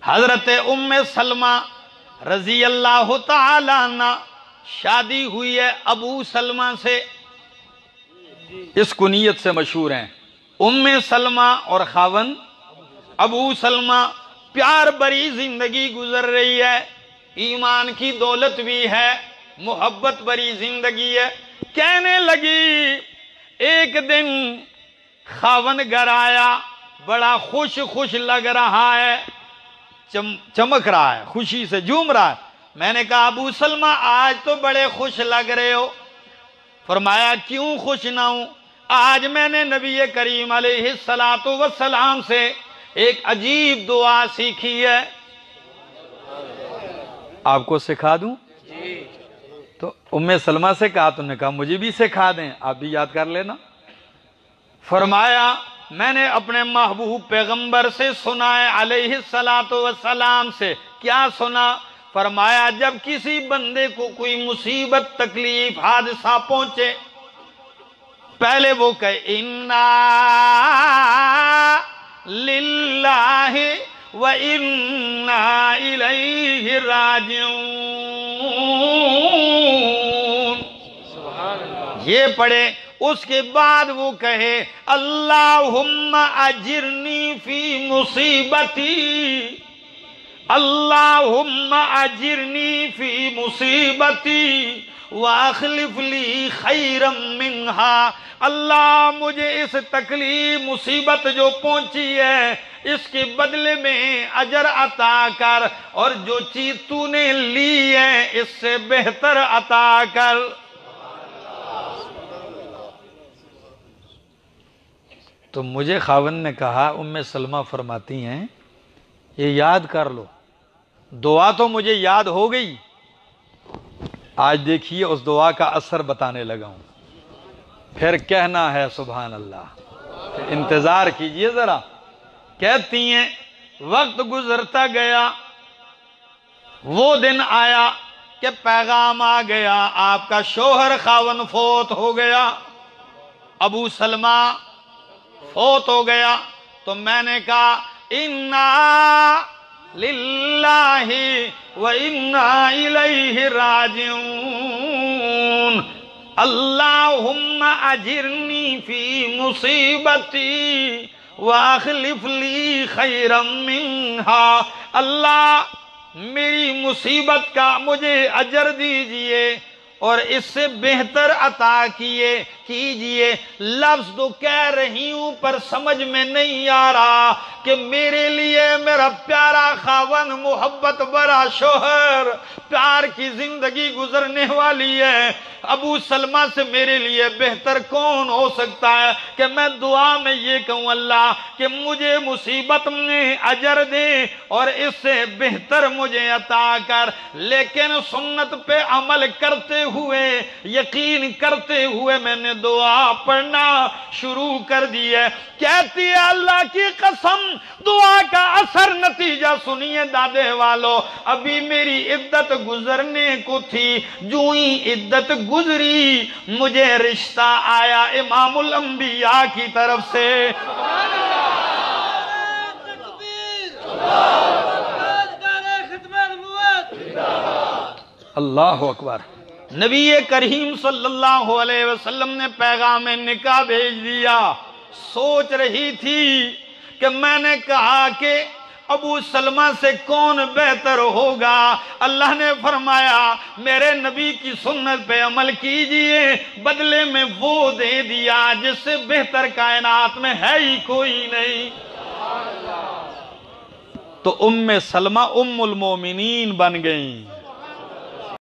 حضرت ام سلمہ رضی اللہ تعالی عنہ شادی ہوئی ہے ابو سلمہ سے، اس کنیت سے مشہور ہیں ام سلمہ اور خاون ابو سلمہ۔ پیار بری زندگی گزر رہی ہے، ایمان کی دولت بھی ہے، محبت بری زندگی ہے۔ کہنے لگی ایک دن خاون گھر آیا، بڑا خوش لگ رہا ہے، چمک رہا ہے، خوشی سے جھوم رہا ہے۔ میں نے کہا ابو سلمہ آج تو بڑے خوش لگ رہے ہو۔ فرمایا کیوں خوش نہ ہوں؟ آج میں نے نبی کریم علیہ السلام سے ایک عجیب دعا سیکھی ہے، آپ کو سکھا دوں؟ تو ام سلمہ سے کہا، تو نے کہا مجھے بھی سکھا دیں، آپ بھی یاد کر لینا۔ فرمایا میں نے اپنے محبوب پیغمبر سے سنا ہے علیہ السلام سے۔ کیا سنا؟ فرمایا جب کسی بندے کو کوئی مصیبت، تکلیف، حادثہ پہنچے، پہلے وہ کہے اِنَّا لِلَّهِ وَإِنَّا إِلَيْهِ راجعون، یہ پڑھے۔ اس کے بعد وہ کہے اللہم اجرنی فی مصیبتی، اللہم اجرنی فی مصیبتی واخلف لی خیرا منہا، اللہ مجھے اس تکلیف مصیبت جو پہنچی ہے اس کے بدلے میں اجر عطا کر، اور جو چیز تو نے لی ہے اس سے بہتر عطا کر۔ تو مجھے خاون نے کہا، ام سلمہ فرماتی ہیں یہ یاد کر لو، دعا تو مجھے یاد ہو گئی، آج دیکھیے اس دعا کا اثر بتانے لگا ہوں، پھر کہنا ہے سبحان اللہ، انتظار کیجئے ذرا۔ کہتی ہیں وقت گزرتا گیا، وہ دن آیا کہ پیغام آ گیا آپ کا شوہر خاون فوت ہو گیا، ابو سلمہ فوت ہو گیا۔ تو میں نے کہا اِنَّا لِلَّهِ وَإِنَّا إِلَيْهِ راجعون، اللہم اجرنی فی مصیبتی واخلف لی خیرا منہا، اللہ میری مصیبت کا مجھے اجر دیجئے اور اس سے بہتر عطا کیجئے۔ لفظ تو کہہ رہی ہوں پر سمجھ میں نہیں آ رہا کہ میرے لیے میرا پیارا خاون، محبت برا شوہر، پیار کی زندگی گزرنے والی ہے، ابو سلمہ سے میرے لیے بہتر کون ہو سکتا ہے کہ میں دعا میں یہ کہوں اللہ کہ مجھے مصیبت میں اجر دے اور اس سے بہتر مجھے عطا کر۔ لیکن سنت پہ عمل کرتے ہوئے، یقین کرتے ہوئے میں نے دعا پڑھنا شروع کر دی ہے۔ کہتی ہے اللہ کی قسم دعا کا اثر نتیجہ سنیے دادے والو، ابھی میری عدت گزرنے کو تھی، جو ہی عدت گزری مجھے رشتہ آیا امام الانبیاء کی طرف سے۔ اللہ اکبر۔ نبی کریم صلی اللہ علیہ وسلم نے پیغام نکاح بھیج دیا۔ سوچ رہی تھی کہ میں نے کہا کہ ابو سلمہ سے کون بہتر ہوگا؟ اللہ نے فرمایا میرے نبی کی سنت پہ عمل کیجئے، بدلے میں وہ دے دیا جس سے بہتر کائنات میں ہے ہی کوئی نہیں۔ تو ام سلمہ ام المومنین بن گئیں۔